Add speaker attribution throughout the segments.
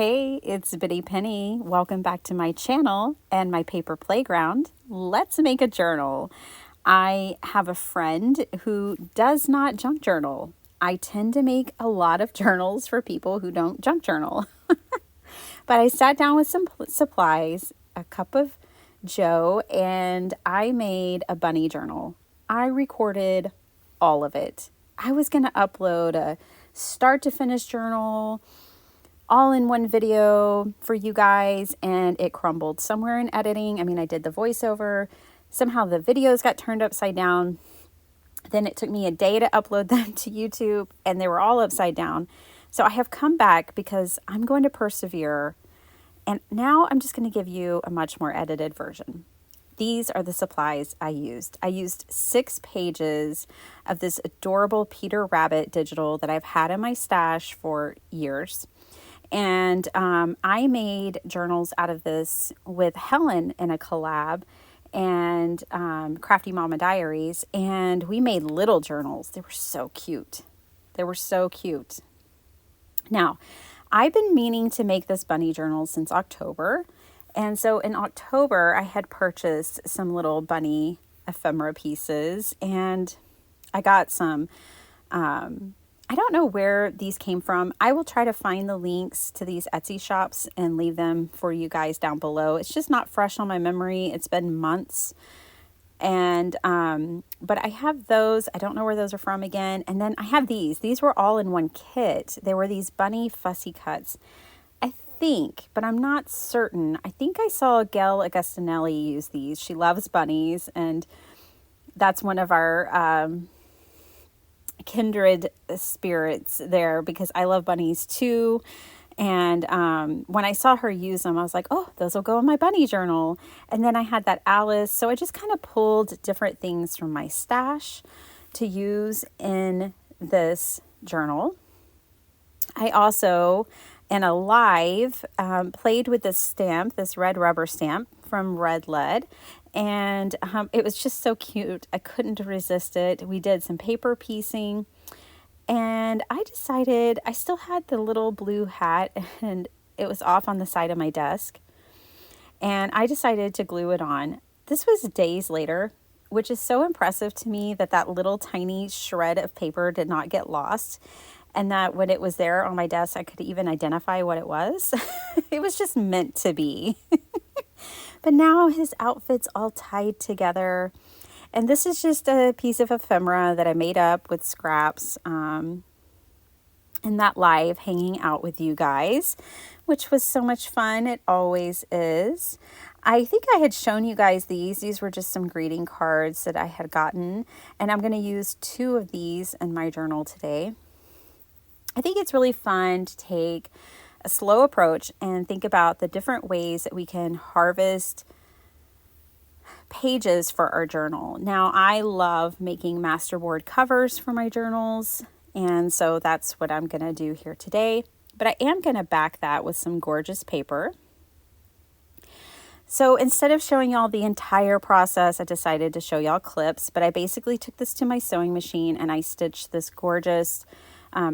Speaker 1: Hey, it's Bitty Penny. Welcome back to my channel and my paper playground. Let's make a journal. I have a friend who does not junk journal. I tend to make a lot of journals for people who don't junk journal. But I sat down with some supplies, a cup of Joe, and I made a bunny journal. I recorded all of it. I was going to upload a start to finish journal all in one video for you guys, and it crumbled somewhere in editing. I mean, I did the voiceover. Somehow the videos got turned upside down. Then it took me a day to upload them to YouTube, and they were all upside down. So I have come back because I'm going to persevere. And now I'm just going to give you a much more edited version. These are the supplies I used. I used 6 pages of this adorable Peter Rabbit digital that I've had in my stash for years. And I made journals out of this with Helen in a collab and Crafty Mama Diaries. And we made little journals. They were so cute. They were so cute. Now, I've been meaning to make this bunny journal since October. And so in October, I had purchased some little bunny ephemera pieces. And I got some... I don't know where these came from. I will try to find the links to these Etsy shops and leave them for you guys down below. It's just not fresh on my memory. It's been months. And, but I have those. I don't know where those are from again. And then I have these. These were all in one kit. They were these bunny fussy cuts. I think, but I'm not certain. I think I saw Gail Augustinelli use these. She loves bunnies, and that's one of our, kindred spirits there, because I love bunnies too. And when I saw her use them, I was like, oh, those will go in my bunny journal. And then I had that Alice. So I just kind of pulled different things from my stash to use in this journal. I also, in a live, played with this stamp, this red rubber stamp from Red Lead. And it was just so cute. I couldn't resist it. We did some paper piecing. And I decided, I still had the little blue hat, and it was off on the side of my desk. And I decided to glue it on. This was days later, which is so impressive to me that that little tiny shred of paper did not get lost. And that when it was there on my desk, I could even identify what it was. It was just meant to be. But now his outfit's all tied together. And this is just a piece of ephemera that I made up with scraps in that live hanging out with you guys, which was so much fun. It always is. I think I had shown you guys these. These were just some greeting cards that I had gotten. And I'm going to use 2 of these in my journal today. I think it's really fun to take a slow approach and think about the different ways that we can harvest pages for our journal. Now, I love making masterboard covers for my journals, and so that's what I'm going to do here today. But I am going to back that with some gorgeous paper. So instead of showing y'all the entire process, I decided to show y'all clips, but I basically took this to my sewing machine and I stitched this gorgeous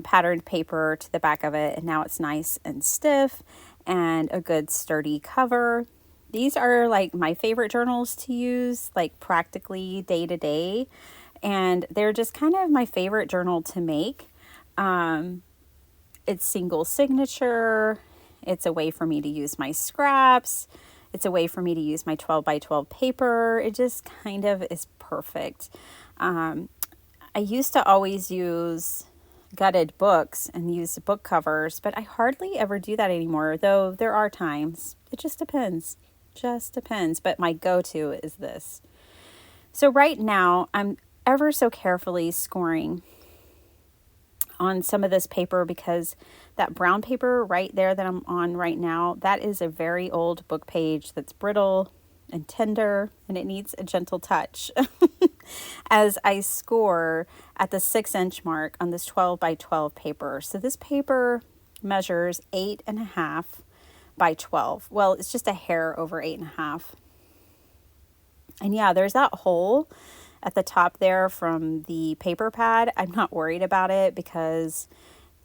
Speaker 1: patterned paper to the back of it, and now it's nice and stiff and a good sturdy cover. These are like my favorite journals to use, like practically day to day, and they're just kind of my favorite journal to make. It's single signature. It's a way for me to use my scraps. It's a way for me to use my 12 by 12 paper. It just kind of is perfect. I used to always use gutted books and use book covers, but I hardly ever do that anymore, though there are times. It just depends. But my go-to is this. So right now I'm ever so carefully scoring on some of this paper, because that brown paper right there that I'm on right now, that is a very old book page that's brittle and tender, and it needs a gentle touch. As I score at the 6-inch mark on this 12 by 12 paper. So this paper measures 8.5 by 12. Well, it's just a hair over 8.5. And yeah, there's that hole at the top there from the paper pad. I'm not worried about it because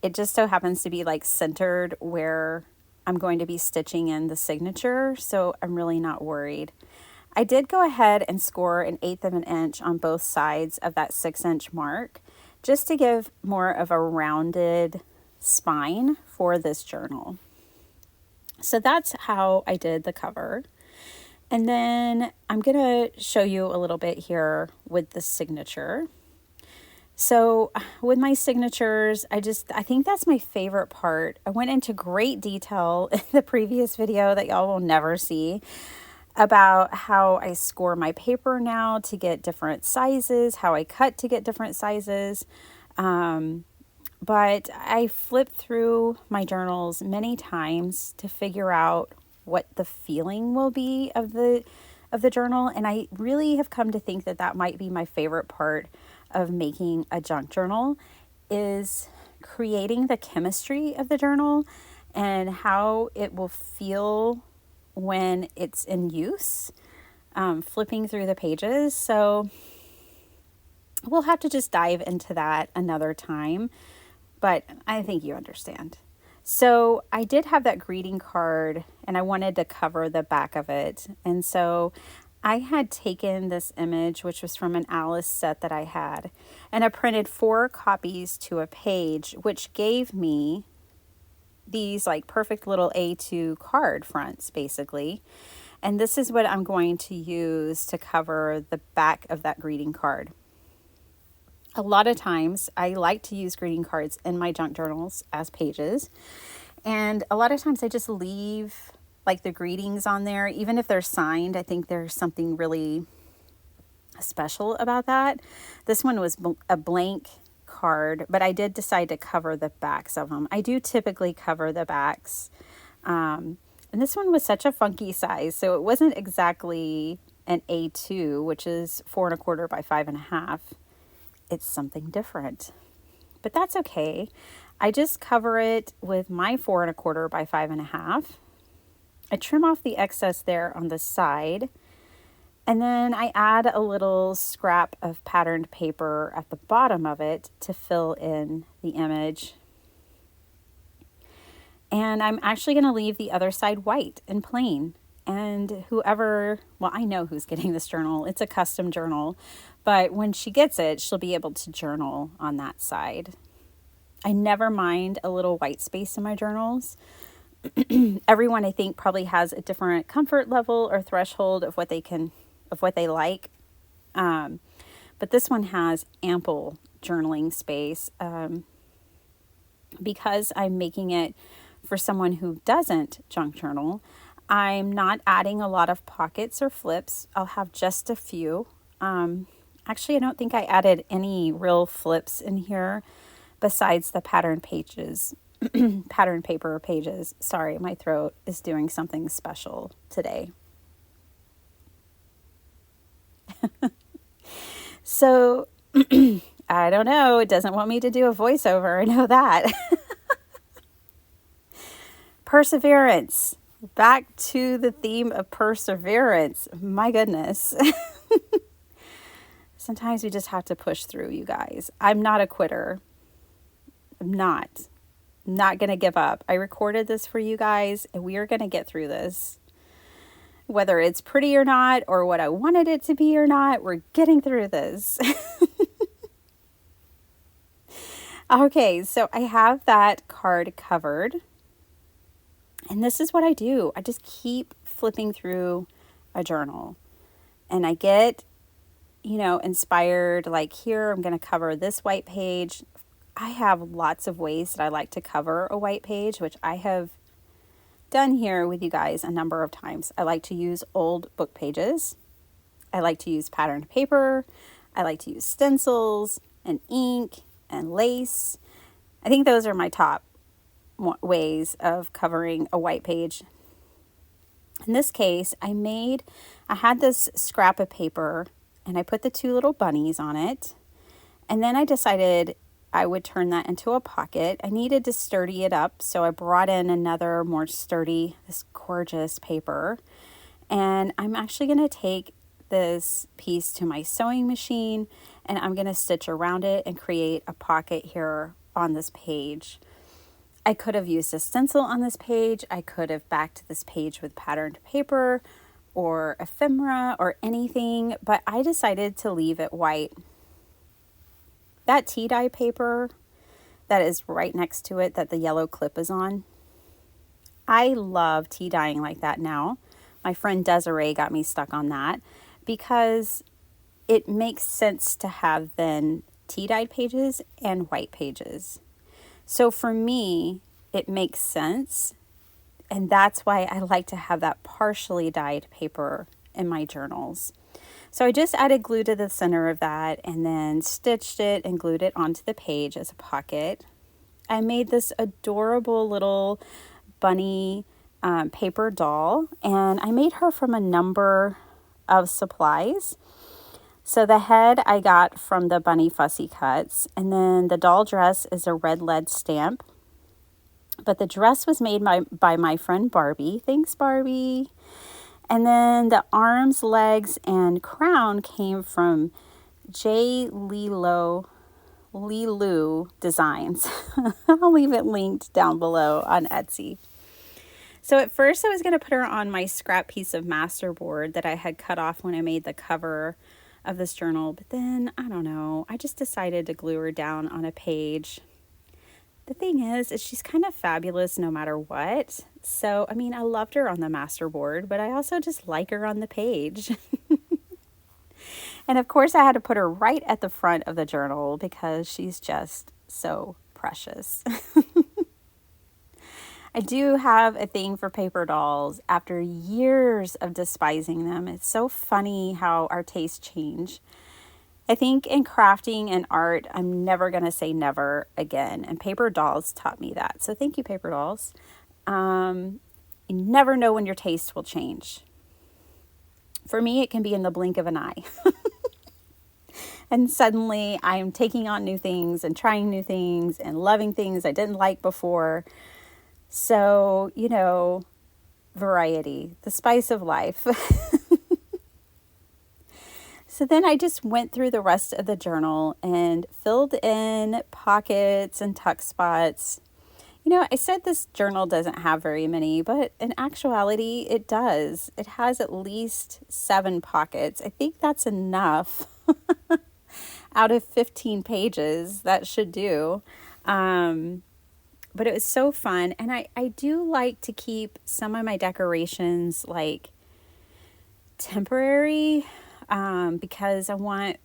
Speaker 1: it just so happens to be like centered where I'm going to be stitching in the signature, so I'm really not worried. I did go ahead and score 1/8 of an inch on both sides of that 6-inch mark, just to give more of a rounded spine for this journal. So that's how I did the cover. And then I'm going to show you a little bit here with the signature. So with my signatures, I think that's my favorite part. I went into great detail in the previous video that y'all will never see about how I score my paper now to get different sizes, how I cut to get different sizes. But I flipped through my journals many times to figure out what the feeling will be of the journal, and I really have come to think that that might be my favorite part of making a junk journal, is creating the chemistry of the journal and how it will feel when it's in use, flipping through the pages. So we'll have to just dive into that another time, but I think you understand. So I did have that greeting card and I wanted to cover the back of it. And so I had taken this image, which was from an Alice set that I had, and I printed 4 copies to a page, which gave me these like perfect little A2 card fronts, basically. And this is what I'm going to use to cover the back of that greeting card. A lot of times I like to use greeting cards in my junk journals as pages. And a lot of times I just leave like the greetings on there, even if they're signed. I think there's something really special about that. This one was a blank card, but I did decide to cover the backs of them. I do typically cover the backs. And this one was such a funky size, so it wasn't exactly an A2, which is 4 1/4 by 5 1/2. It's something different, but that's okay. I just cover it with my 4 1/4 by 5 1/2. I trim off the excess there on the side, and then I add a little scrap of patterned paper at the bottom of it to fill in the image. And I'm actually going to leave the other side white and plain. And whoever, well, I know who's getting this journal. It's a custom journal. But when she gets it, she'll be able to journal on that side. I never mind a little white space in my journals. Everyone, I think, probably has a different comfort level or threshold of what they like. But this one has ample journaling space. Because I'm making it for someone who doesn't junk journal, I'm not adding a lot of pockets or flips. I'll have just a few. Actually, I don't think I added any real flips in here besides the pattern pages, pattern paper pages. Sorry, my throat is doing something special today. So, I don't know. It doesn't want me to do a voiceover. I know that. Perseverance. Back to the theme of perseverance. My goodness. Sometimes we just have to push through, you guys. I'm not a quitter. I'm not going to give up. I recorded this for you guys, and we are going to get through this. Whether it's pretty or not, or what I wanted it to be or not, we're getting through this. Okay, so I have that card covered. And this is what I do. I just keep flipping through a journal. And I get, inspired. Like here, I'm going to cover this white page. I have lots of ways that I like to cover a white page, which I have done here with you guys a number of times. I like to use old book pages. I like to use patterned paper. I like to use stencils and ink and lace. I think those are my top ways of covering a white page. In this case, I had this scrap of paper and I put the 2 little bunnies on it. And then I decided I would turn that into a pocket. I needed to sturdy it up, so I brought in another more sturdy, this gorgeous paper. And I'm actually going to take this piece to my sewing machine and I'm going to stitch around it and create a pocket here on this page. I could have used a stencil on this page. I could have backed this page with patterned paper or ephemera or anything, but I decided to leave it white. That tea dye paper that is right next to it that the yellow clip is on, I love tea dyeing like that now. My friend Desiree got me stuck on that because it makes sense to have then tea dyed pages and white pages. So for me, it makes sense. And that's why I like to have that partially dyed paper in my journals. So I just added glue to the center of that and then stitched it and glued it onto the page as a pocket. I made this adorable little bunny paper doll, and I made her from a number of supplies. So the head I got from the Bunny Fussy Cuts, and then the doll dress is a red lead stamp. But the dress was made by my friend Barbie. Thanks, Barbie. And then the arms, legs, and crown came from J. Lilu Designs. I'll leave it linked down below on Etsy. So at first I was going to put her on my scrap piece of masterboard that I had cut off when I made the cover of this journal. But then, I don't know, I just decided to glue her down on a page. The thing is she's kind of fabulous no matter what. So, I mean, I loved her on the masterboard, but I also just like her on the page. And of course, I had to put her right at the front of the journal because she's just so precious. I do have a thing for paper dolls after years of despising them. It's so funny how our tastes change. I think in crafting and art, I'm never going to say never again. And paper dolls taught me that. So thank you, paper dolls. You never know when your taste will change. For me, it can be in the blink of an eye. And suddenly I'm taking on new things and trying new things and loving things I didn't like before. So, you know, variety, the spice of life. So then I just went through the rest of the journal and filled in pockets and tuck spots. You know, I said this journal doesn't have very many, but in actuality, it does. It has at least 7 pockets. I think that's enough out of 15 pages. That should do. But it was so fun. And I do like to keep some of my decorations like temporary because I want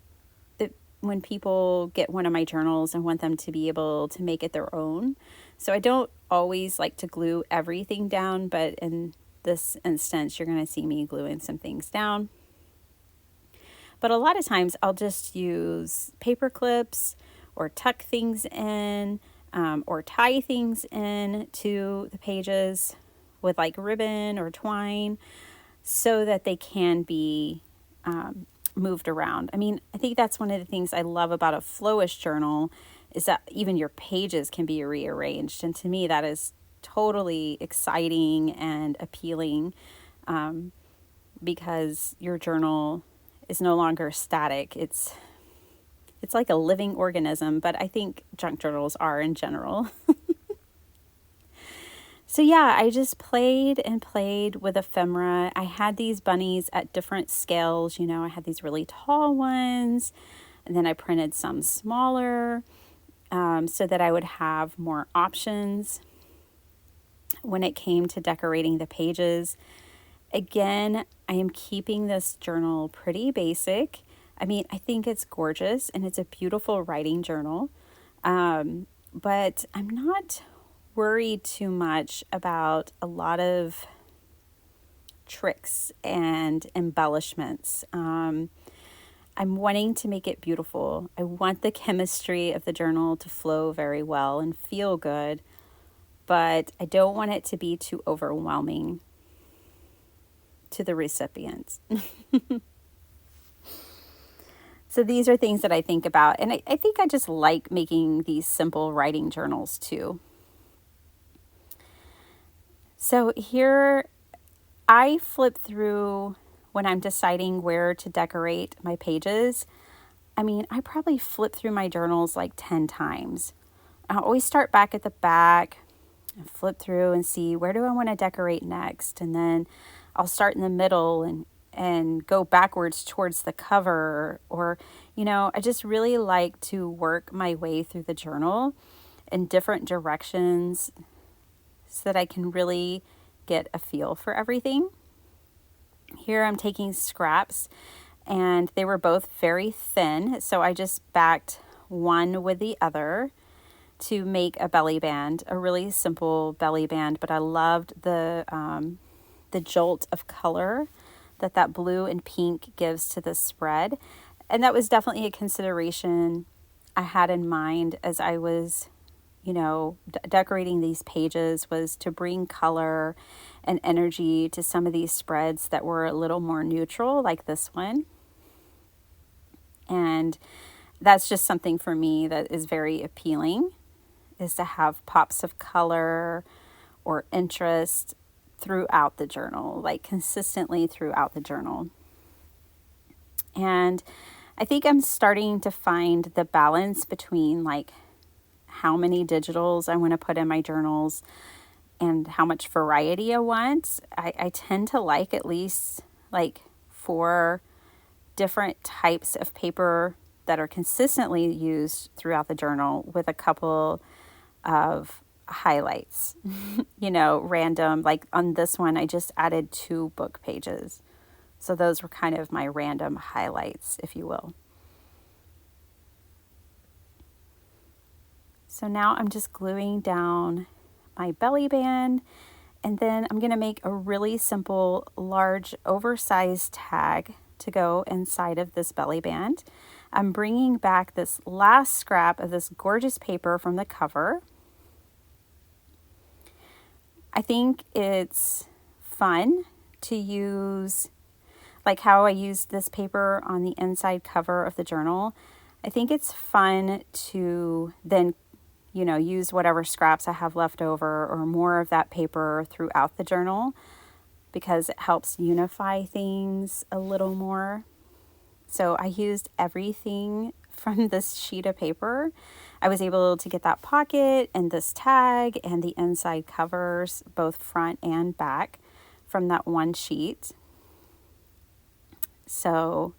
Speaker 1: that when people get one of my journals, I want them to be able to make it their own. So I don't always like to glue everything down, but in this instance, you're going to see me gluing some things down. But a lot of times I'll just use paper clips or tuck things in or tie things in to the pages with like ribbon or twine so that they can be moved around. I mean, I think that's one of the things I love about a flowish journal is that even your pages can be rearranged. And to me, that is totally exciting and appealing because your journal is no longer static. It's like a living organism, but I think junk journals are in general. So yeah, I just played and played with ephemera. I had these bunnies at different scales. You know, I had these really tall ones, and then I printed some smaller so that I would have more options when it came to decorating the pages. Again, I am keeping this journal pretty basic. I mean, I think it's gorgeous and it's a beautiful writing journal, but I'm not worried too much about a lot of tricks and embellishments. I'm wanting to make it beautiful. I want the chemistry of the journal to flow very well and feel good, but I don't want it to be too overwhelming to the recipients. So these are things that I think about, and I think I just like making these simple writing journals too. So here I flip through when I'm deciding where to decorate my pages. I mean, I probably flip through my journals like 10 times. I always start back at the back and flip through and see where do I want to decorate next. And then I'll start in the middle and go backwards towards the cover. Or, I just really like to work my way through the journal in different directions so that I can really get a feel for everything. Here I'm taking scraps, and they were both very thin, so I just backed one with the other to make a belly band, a really simple belly band, but I loved the jolt of color that blue and pink gives to this spread. And that was definitely a consideration I had in mind as I was, decorating these pages, was to bring color and energy to some of these spreads that were a little more neutral, like this one. And that's just something for me that is very appealing, is to have pops of color or interest throughout the journal, like consistently throughout the journal. And I think I'm starting to find the balance between like how many digitals I want to put in my journals and how much variety I want. I tend to like at least like 4 different types of paper that are consistently used throughout the journal, with a couple of highlights, random. Like on this one, I just added 2 book pages. So those were kind of my random highlights, if you will. So now I'm just gluing down my belly band, and then I'm going to make a really simple, large, oversized tag to go inside of this belly band. I'm bringing back this last scrap of this gorgeous paper from the cover. I think it's fun to use, like how I used this paper on the inside cover of the journal. I think it's fun to then, use whatever scraps I have left over or more of that paper throughout the journal, because it helps unify things a little more. So I used everything from this sheet of paper. I was able to get that pocket and this tag and the inside covers, both front and back, from that one sheet. So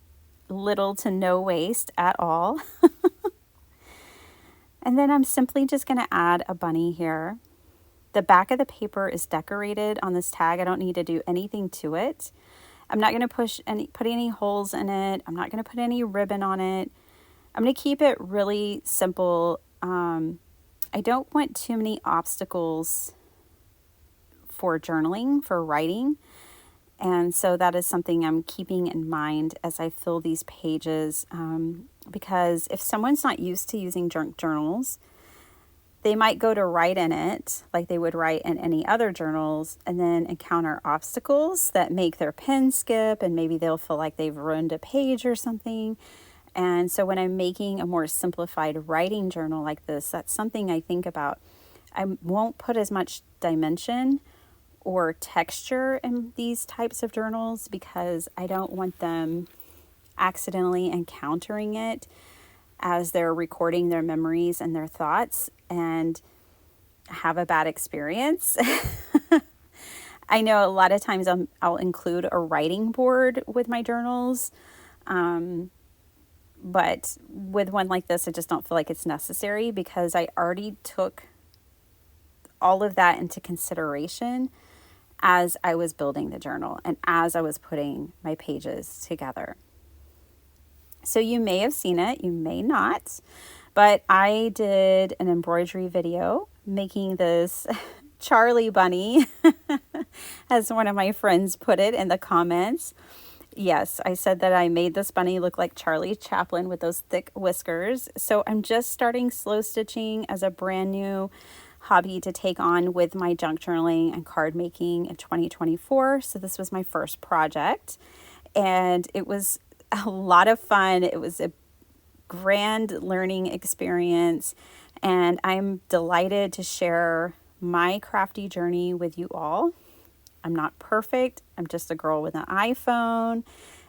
Speaker 1: little to no waste at all. And then I'm simply just going to add a bunny here. The back of the paper is decorated on this tag. I don't need to do anything to it. I'm not going to put any holes in it. I'm not going to put any ribbon on it. I'm going to keep it really simple. I don't want too many obstacles for journaling, for writing. And so that is something I'm keeping in mind as I fill these pages, because if someone's not used to using junk journals, they might go to write in it like they would write in any other journals, and then encounter obstacles that make their pen skip, and maybe they'll feel like they've ruined a page or something. And so when I'm making a more simplified writing journal like this, that's something I think about. I won't put as much dimension or texture in these types of journals, because I don't want them accidentally encountering it as they're recording their memories and their thoughts and have a bad experience. I know a lot of times I'll include a writing board with my journals, but with one like this, I just don't feel like it's necessary, because I already took all of that into consideration as I was building the journal and as I was putting my pages together. So you may have seen it, you may not, but I did an embroidery video making this Charlie bunny, as one of my friends put it in the comments. Yes, I said that I made this bunny look like Charlie Chaplin with those thick whiskers. So I'm just starting slow stitching as a brand new hobby to take on with my junk journaling and card making in 2024. So this was my first project, and it was a lot of fun. It was a grand learning experience, and I'm delighted to share my crafty journey with you all. I'm not perfect. I'm just a girl with an iPhone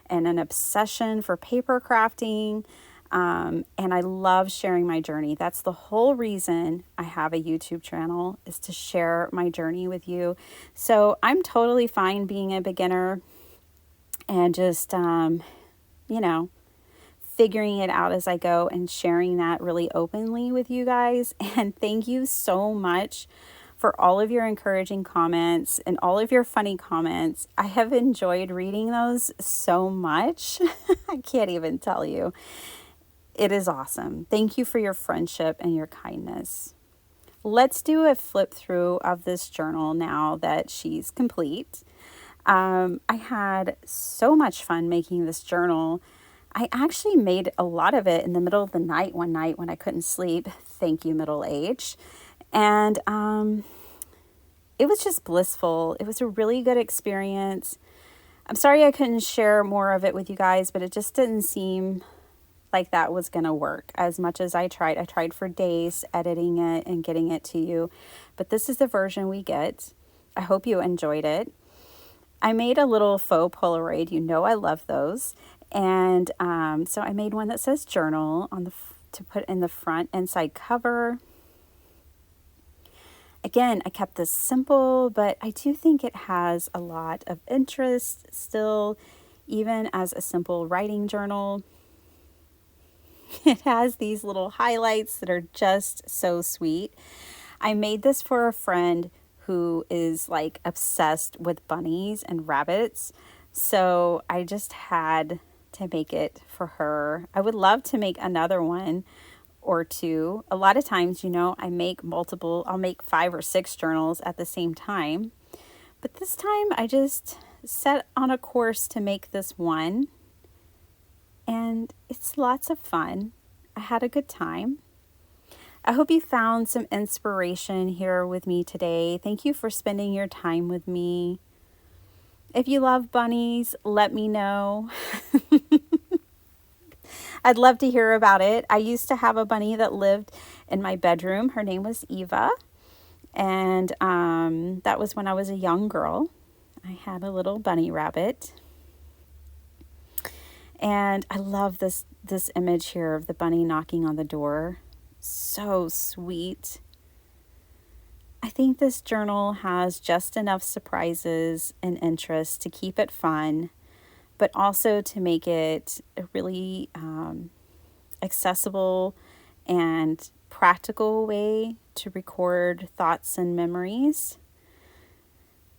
Speaker 1: and an obsession for paper crafting. And I love sharing my journey. That's the whole reason I have a YouTube channel, is to share my journey with you. So I'm totally fine being a beginner and just, figuring it out as I go and sharing that really openly with you guys. And thank you so much for all of your encouraging comments and all of your funny comments. I have enjoyed reading those so much. I can't even tell you. It is awesome. Thank you for your friendship and your kindness. Let's do a flip through of this journal now that she's complete. I had so much fun making this journal. I actually made a lot of it in the middle of the night one night when I couldn't sleep. Thank you, middle age. And it was just blissful. It was a really good experience. I'm sorry I couldn't share more of it with you guys, but it just didn't seem like that was going to work as much as I tried. I tried for days editing it and getting it to you, but this is the version we get. I hope you enjoyed it. I made a little faux Polaroid. You know I love those. And so I made one that says journal on to put in the front and side cover. Again, I kept this simple, but I do think it has a lot of interest still, even as a simple writing journal. It has these little highlights that are just so sweet. I made this for a friend who is like obsessed with bunnies and rabbits. So I just had to make it for her. I would love to make another one or two. A lot of times, I make I'll make 5 or 6 journals at the same time. But this time I just set on a course to make this one. And it's lots of fun. I had a good time. I hope you found some inspiration here with me today. Thank you for spending your time with me. If you love bunnies, let me know. I'd love to hear about it. I used to have a bunny that lived in my bedroom. Her name was Eva. And that was when I was a young girl. I had a little bunny rabbit. And I love this image here of the bunny knocking on the door. So sweet. I think this journal has just enough surprises and interest to keep it fun, but also to make it a really accessible and practical way to record thoughts and memories.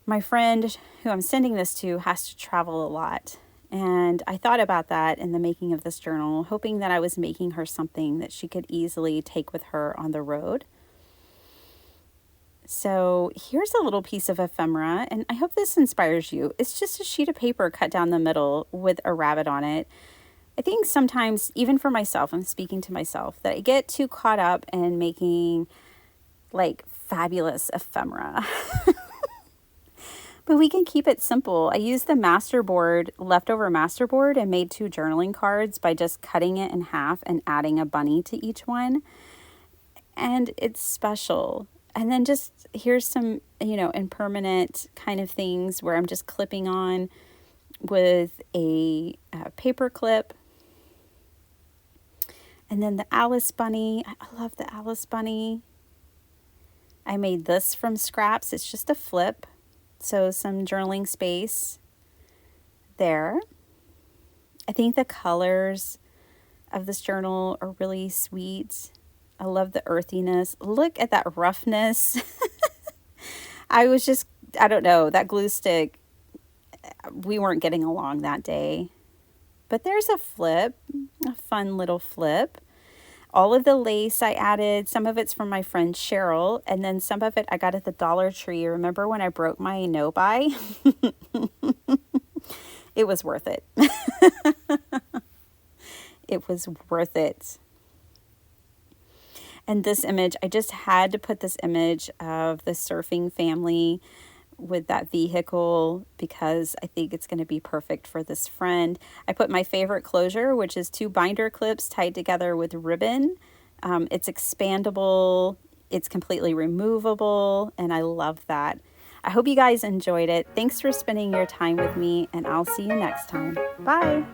Speaker 1: My friend who I'm sending this to has to travel a lot. And I thought about that in the making of this journal, hoping that I was making her something that she could easily take with her on the road. So here's a little piece of ephemera, and I hope this inspires you. It's just a sheet of paper cut down the middle with a rabbit on it. I think sometimes, even for myself, I'm speaking to myself, that I get too caught up in making like fabulous ephemera. But we can keep it simple. I used the leftover masterboard, and made 2 journaling cards by just cutting it in half and adding a bunny to each one. And it's special. And then just here's some, impermanent kind of things where I'm just clipping on with a paper clip. And then the Alice bunny. I love the Alice bunny. I made this from scraps. It's just a flip. So some journaling space there. I think the colors of this journal are really sweet. I love the earthiness. Look at that roughness. I don't know, that glue stick, we weren't getting along that day. But there's a flip, a fun little flip. All of the lace I added, some of it's from my friend Cheryl, and then some of it I got at the Dollar Tree. Remember when I broke my no-buy? It was worth it. It was worth it. And this image, I just had to put this image of the surfing family with that vehicle because I think it's going to be perfect for this friend. I put my favorite closure, which is 2 binder clips tied together with ribbon. It's expandable, it's completely removable, and I love that. I hope you guys enjoyed it. Thanks for spending your time with me, and I'll see you next time. Bye.